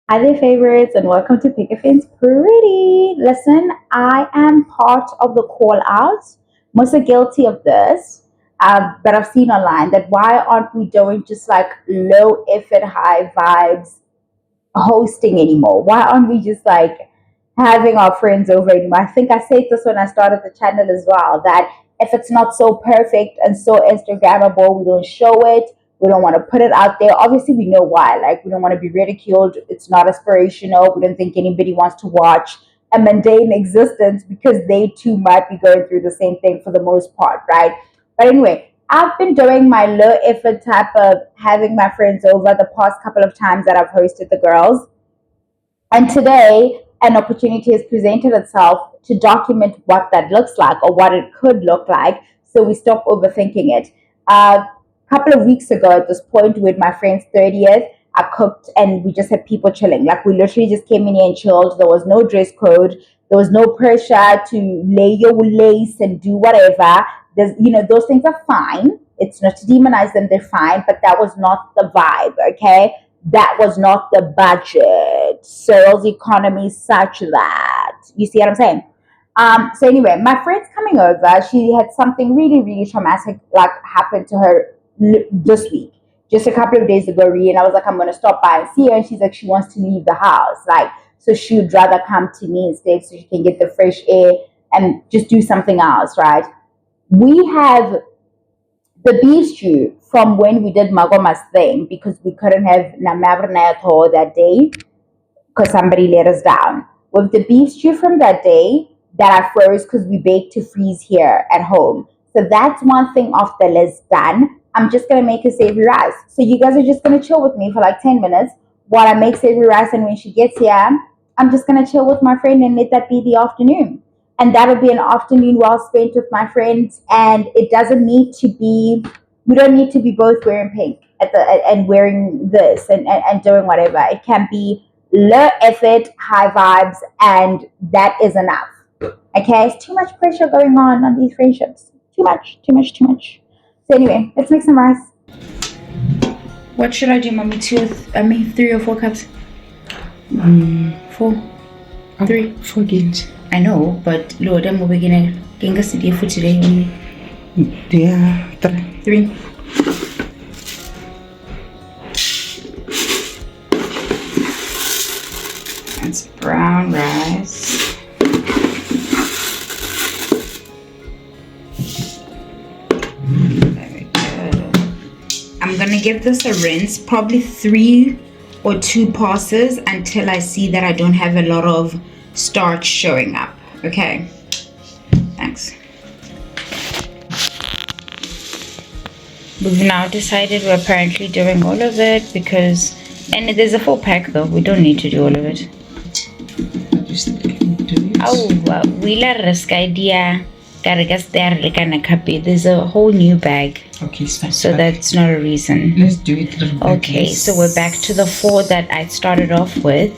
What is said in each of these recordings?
Hi there, favorites, and welcome to Pick a Fins Pretty. Listen, I am part of the call out. Most are guilty of this, but I've seen online that why aren't we doing just like low effort, high vibes hosting anymore? Why aren't we just like having our friends over anymore? I think I said this when I started the channel as well, that if it's not so perfect and so Instagrammable, we don't show it. We don't want to put it out there. Obviously, we know why. Like, we don't want to be ridiculed. It's not aspirational. We don't think anybody wants to watch a mundane existence because they too might be going through the same thing for the most part, right? But anyway, I've been doing my low effort type of having my friends over the past couple of times that I've hosted the girls. And today, an opportunity has presented itself to document what that looks like or what it could look like so we stop overthinking it. A couple of weeks ago, at this point with my friend's 30th, I cooked and we just had people chilling. Like, we literally just came in here and chilled. There was no dress code, there was no pressure to lay your lace and do whatever. Those things are fine. It's not to demonize them, they're fine, but that was not the vibe, okay? That was not the budget. Sales economy such that you see what I'm saying. So anyway, my friend's coming over. She had something really, really traumatic like happen to her this week, just a couple of days ago. And I was like, I'm gonna stop by and see her. And she's like, she wants to leave the house, like so she would rather come to me instead, so she can get the fresh air and just do something else, right? We have the beef stew from when we did Magoma's thing because we couldn't have Namavrnayato that day because somebody let us down. With the beef stew from that day that I froze because we baked to freeze here at home. So that's one thing off the list done. I'm just gonna make a savory rice. So you guys are just gonna chill with me for like 10 minutes while I make savory rice, and when she gets here, I'm just gonna chill with my friend and let that be the afternoon. And that'll be an afternoon well spent with my friends. And it doesn't need to be, we don't need to be both wearing pink and wearing this and doing whatever. It can be low effort, high vibes, and that is enough. Okay, it's too much pressure going on these friendships. Too much, too much, too much. So anyway, let's make some rice. What should I do, mommy? Three or four cups? Four. Three. 4 games. I know, but Lord, I'm beginning. Can you see for today? Yeah, Three. That's brown rice. Very good. I'm gonna give this a rinse, probably 3 or 2 passes until I see that I don't have a lot of starch showing up. Okay, thanks. We've now decided we're apparently doing all of it because, and there's a full pack though, we don't need to do all of it. Oh, we la risk idea. There's a whole new bag. Okay, so that's not a reason. Let's do it. Okay, so we're back to the 4 that I started off with.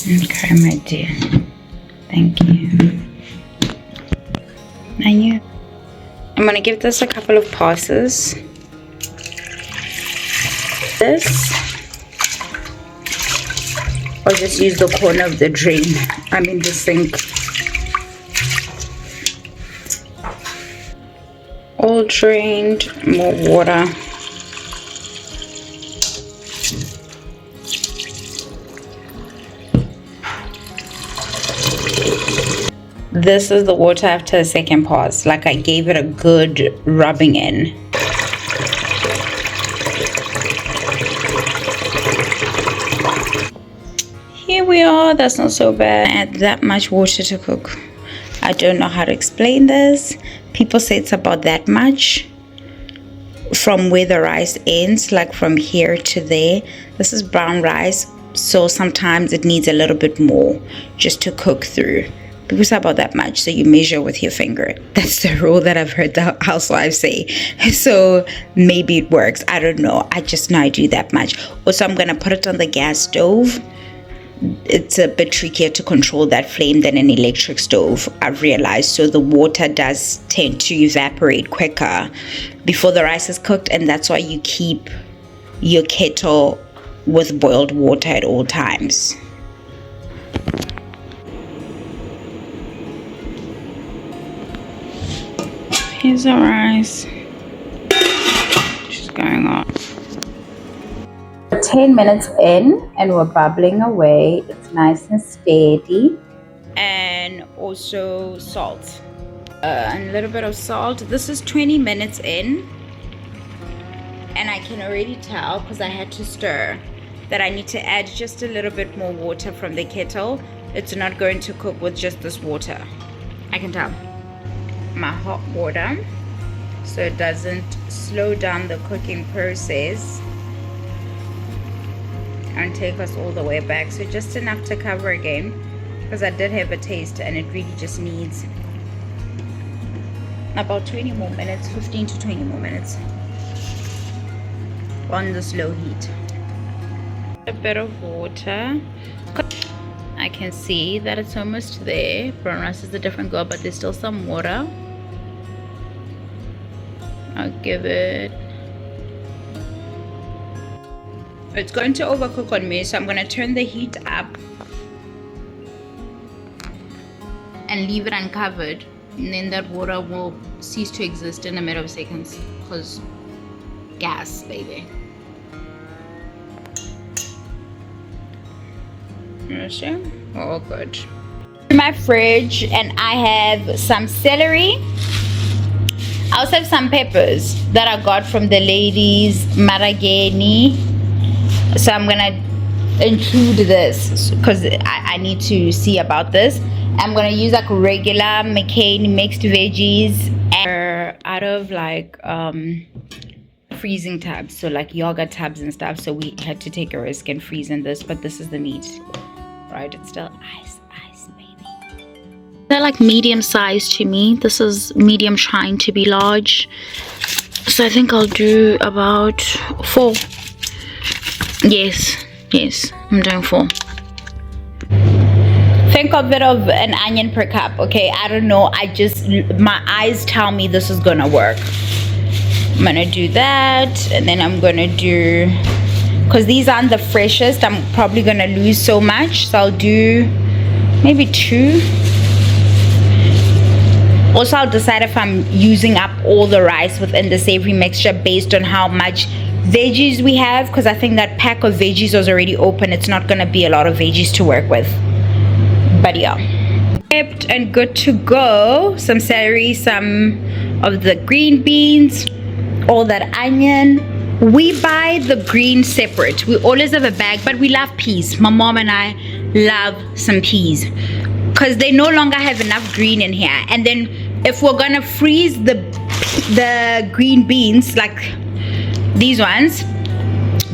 Okay, my dear. Thank you. I knew. I'm gonna give this a couple of passes. This. I'll just use the corner of the drain. The sink. All drained. More water. This is the water after the second pass. Like, I gave it a good rubbing in. Here we are. That's not so bad. Add that much water to cook. I don't know how to explain this. People say it's about that much from where the rice ends, like from here to there. This is brown rice, so sometimes it needs a little bit more just to cook through. People say about that much, so you measure with your finger. That's the rule that I've heard the housewives say. So maybe it works. I don't know. I just know I do that much. Also, I'm gonna put it on the gas stove. It's a bit trickier to control that flame than an electric stove, I've realized. So the water does tend to evaporate quicker before the rice is cooked, and that's why you keep your kettle with boiled water at all times. Here's the rice. Just going on. 10 minutes in and we're bubbling away. It's nice and steady. And also salt. And a little bit of salt. This is 20 minutes in. And I can already tell, because I had to stir, that I need to add just a little bit more water from the kettle. It's not going to cook with just this water. I can tell. My hot water, so it doesn't slow down the cooking process and take us all the way back. So just enough to cover again, because I did have a taste and it really just needs about 20 more minutes, 15 to 20 more minutes on the slow heat. A bit of water. I can see that it's almost there. Brown rice is a different girl, but there's still some water. I'll give it. It's going to overcook on me, so I'm going to turn the heat up and leave it uncovered, and then that water will cease to exist in a matter of seconds, because gas, baby. You see? Oh, good. In my fridge, and I have some celery. I also have some peppers that I got from the ladies Marageni. So I'm gonna include this because I need to see about this. I'm gonna use like regular McCain mixed veggies and out of like freezing tabs, so like yogurt tabs and stuff. So we had to take a risk and freeze in this, but this is the meat, right? It's still ice, baby. They're like medium size to me. This is medium trying to be large, so I think I'll do about 4. Yes, I'm doing 4. Think of it of an onion per cup. Okay, I don't know, my eyes tell me this is gonna work. I'm gonna do that, and then I'm gonna do, because these aren't the freshest, I'm probably gonna lose so much, so I'll do maybe 2. Also, I'll decide if I'm using up all the rice within the savory mixture based on how much veggies we have, because I think that pack of veggies was already open. It's not gonna be a lot of veggies to work with, but yeah, prepped and good to go. Some celery, some of the green beans, all that onion. We buy the green separate. We always have a bag, but we love peas. My mom and I love some peas because they no longer have enough green in here. And then if we're gonna freeze the green beans like these ones,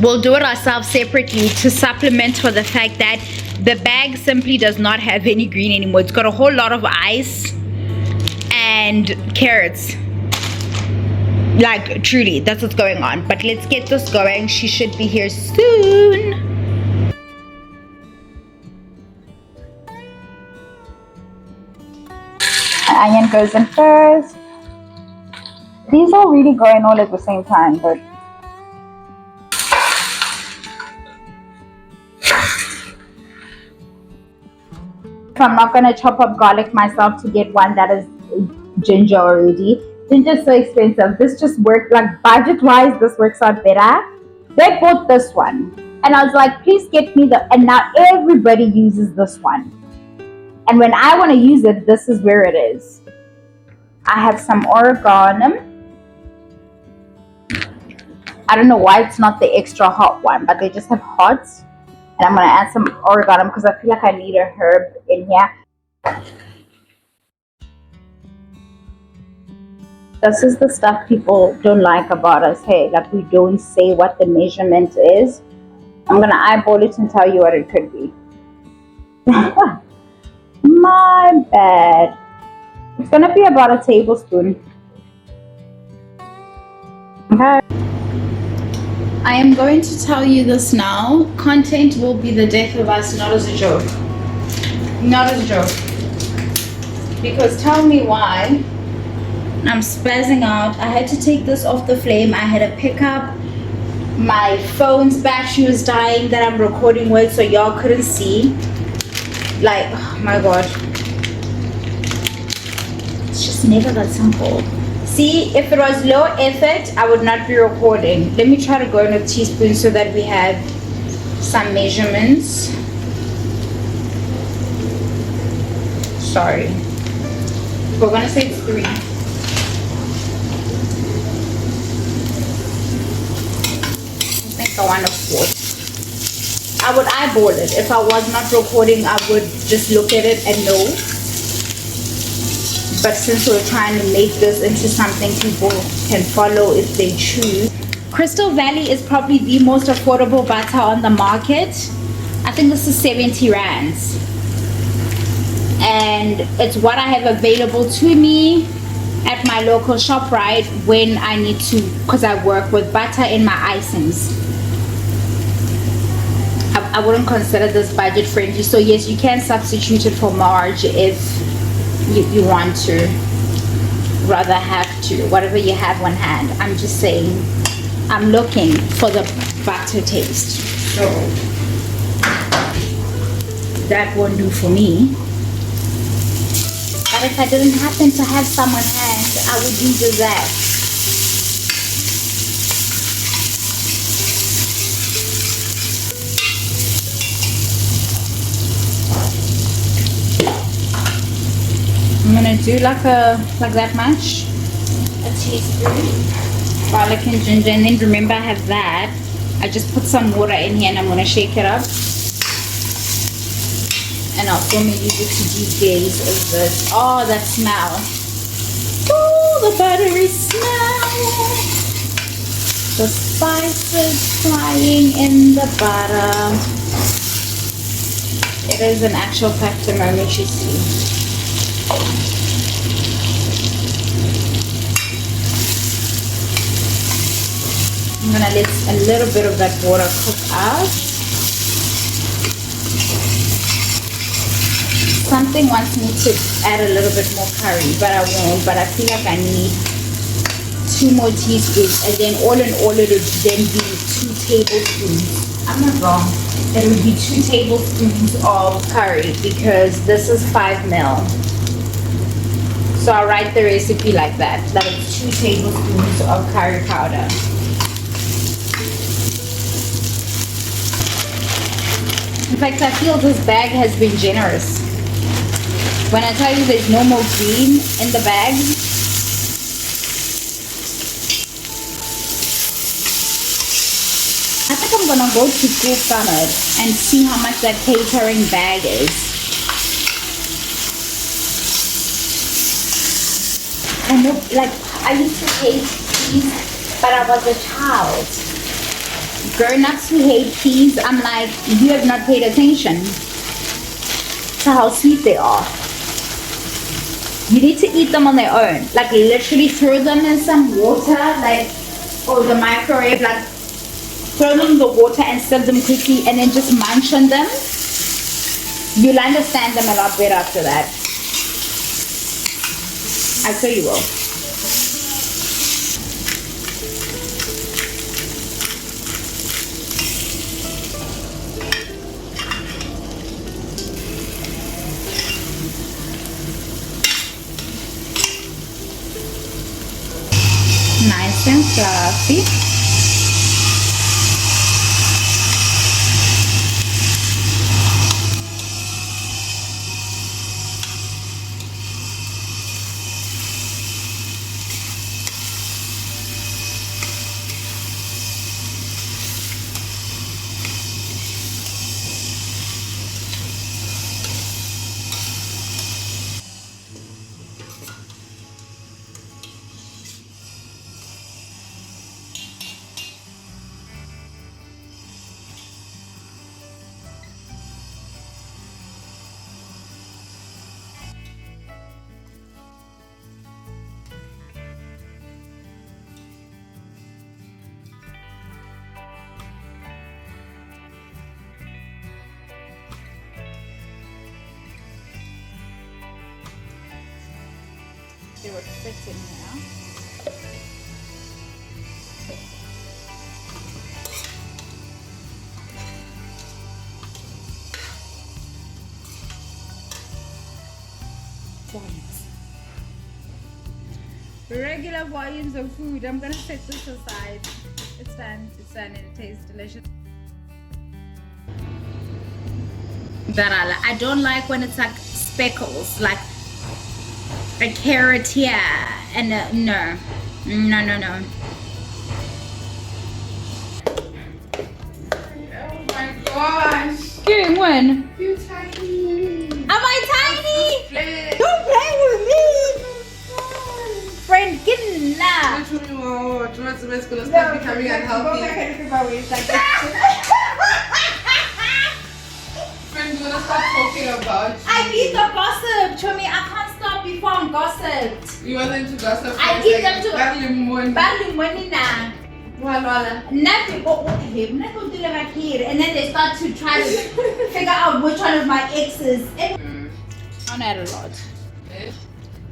we'll do it ourselves separately to supplement for the fact that the bag simply does not have any green anymore. It's got a whole lot of ice and carrots. Like, truly, that's what's going on. But let's get this going. She should be here soon. Onion goes in first. These are really going all at the same time, but if I'm not gonna chop up garlic myself to get one that is ginger already. Ginger's so expensive. This just worked, like budget-wise, this works out better. They bought this one, and I was like, please get me and now everybody uses this one. And when I want to use it, this is where it is. I have some oregano. I don't know why it's not the extra hot one, but they just have hot. And I'm going to add some oregano because I feel like I need a herb in here. This is the stuff people don't like about us. Hey, like we don't say what the measurement is. I'm going to eyeball it and tell you what it could be. My bad. It's going to be about a tablespoon. Okay. I am going to tell you this now. Content will be the death of us, not as a joke. Not as a joke. Because tell me why. I'm spazzing out. I had to take this off the flame. I had a pickup My phone's battery was dying that I'm recording with, so y'all couldn't see. Like, oh my god, it's just never that simple. See, if it was low effort, I would not be recording. Let me try to go in a teaspoon so that we have some measurements. Sorry. We're gonna say it's 3. I think I want a 4. I would eyeball it. If I was not recording, I would just look at it and know. But since we're trying to make this into something people can follow if they choose. Crystal Valley is probably the most affordable butter on the market. I think this is 70 rands. And it's what I have available to me at my local shop, right, when I need to, because I work with butter in my icings. I wouldn't consider this budget friendly, so yes, you can substitute it for marge if you want to, rather have to, whatever you have on hand. I'm just saying, I'm looking for the butter taste, so that won't do for me. But if I didn't happen to have some on hand, I would use that. I'm gonna do like that much, a teaspoon, garlic and ginger, and then remember I have that. I just put some water in here and I'm gonna shake it up. And I'll film it use it to degaze of this. Oh, that smell. Oh, the buttery smell. The spices flying in the butter. It is an actual fact the moment you see. I'm gonna let a little bit of that water cook out. Something wants me to add a little bit more curry, but I won't. But I feel like I need 2 more teaspoons, and then all in all it would then be 2 tablespoons. I'm not wrong. It would be 2 tablespoons of curry because this is 5 ml. So I'll write the recipe like that. That is 2 tablespoons of curry powder. In fact, I feel this bag has been generous. When I tell you there's no more green in the bag, I think I'm gonna go to Cool Summit and see how much that catering bag is. I know, like, I used to hate peas, but I was a child. Grown-ups who hate peas, I'm like, you have not paid attention to how sweet they are. You need to eat them on their own. Like, literally throw them in some water, like, or the microwave, like, throw them in the water and serve them quickly, and then just munch on them. You'll understand them a lot better after that. I'm sure you will. Nice and fluffy. They were fit in here. Regular volumes of food. I'm gonna set this aside. It's done. It's done and it tastes delicious. Darala. I don't like when it's like speckles, like a carrot here and no. Oh my gosh! Doing one. You tiny! Am I tiny? Play. Don't play with me! Friend, get in now! Don't tell me more. It's gonna start becoming unhealthy. Friend, we're gonna start talking about you. I need the gossip, Chomi. I can't stop before I'm gossiped. You want them to gossip? I need them to- Balimon. Balu money now. Wala. Nothing. And then they start to try to figure out which one of my exes. I'm not a lot.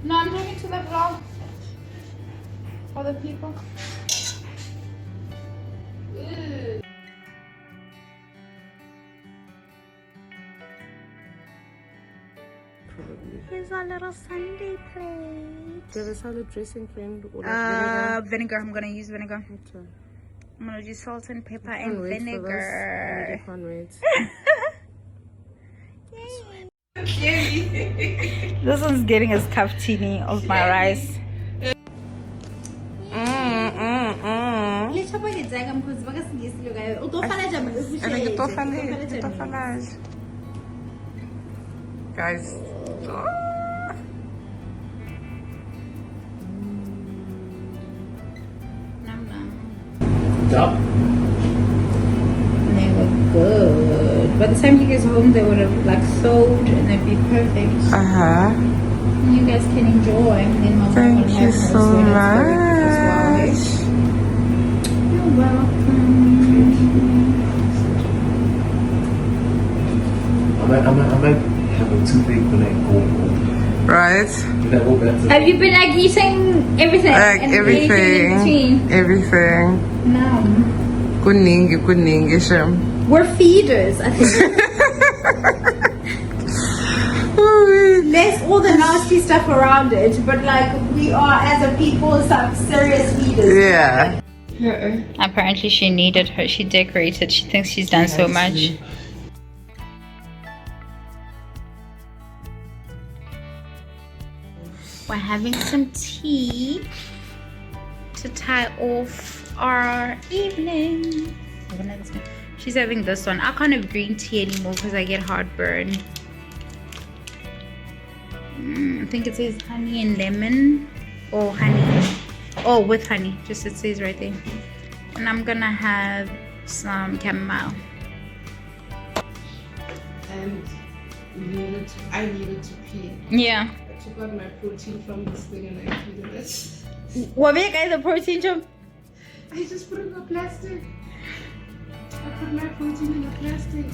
No, I'm doing it to the vlog. For the people. Here's our little Sunday plate. Do you have a salad dressing, friend? Or like Vinegar. I'm gonna use vinegar. vinegar? I'm gonna use salt and pepper I and can't wait for vinegar. this. I can't wait. This one's getting a cappuccino of my rice. Guys. They were good. By the time he gets home, they would have like sold and they'd be perfect. You guys can enjoy. And then my mom Thank will you have so hers when it's much. very You're welcome. I might have a toothache when I go home. Right? When I go back to Have you been like eating everything? Like and everything. anything in between? Everything. No. Kuningi, Shem. We're feeders, I think. Less all the nasty stuff around it, but like we are as a people some serious feeders. Yeah. Apparently she needed her. She decorated. She thinks she's done so much. We're having some tea to tie off our evening. She's having this one. I can't have green tea anymore because I get heartburn. I think it says honey and lemon or honey. Oh, with honey. Just it says right there. And I'm gonna have some chamomile. And I needed to pee. Yeah. I took out my protein from this thing and I peed it. What make I the protein chum? I just put it in the plastic. I put my protein in the plastic.